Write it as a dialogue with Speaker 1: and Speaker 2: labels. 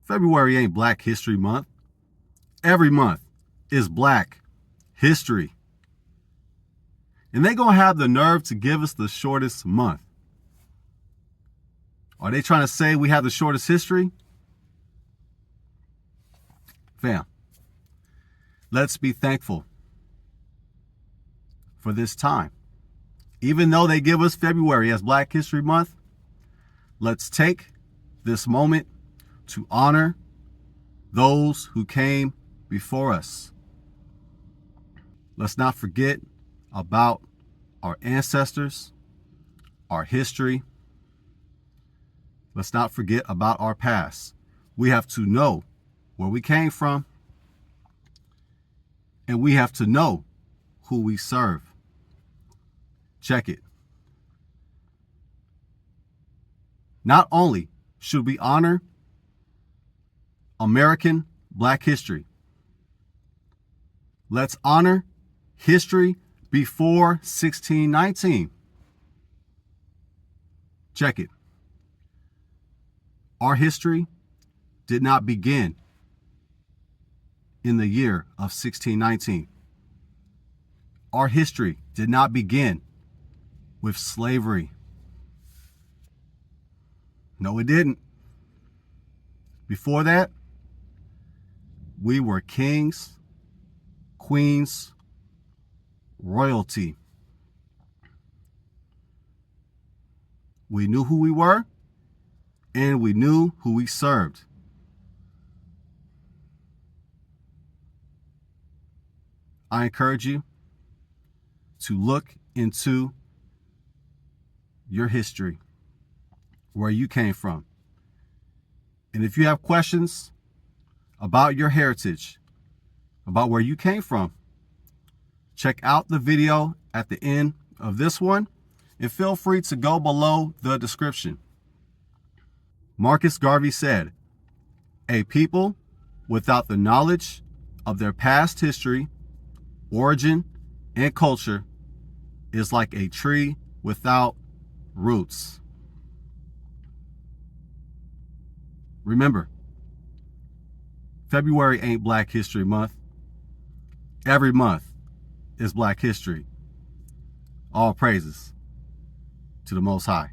Speaker 1: February ain't Black History Month. Every month is Black History. And they gonna have the nerve to give us the shortest month. Are they trying to say we have the shortest history? Fam, let's be thankful for this time. Even though they give us February as Black History Month, let's take this moment to honor those who came before us. Let's not forget about our ancestors, our history. Let's not forget about our past. We have to know where we came from, and we have to know who we serve. Check it. Not only should we honor American Black history, let's honor history before 1619. Check it. Our history did not begin in the year of 1619. Our history did not begin with slavery. No, it didn't. Before that, we were kings, queens, royalty. We knew who we were, and we knew who we served. I encourage you to look into your history, where you came from. And if you have questions about your heritage, about where you came from, check out the video at the end of this one, and feel free to go below the description. Marcus Garvey said, "A people without the knowledge of their past history, origin, and culture is like a tree without roots." Remember, February ain't Black History Month. Every month is Black History. All praises to the Most High.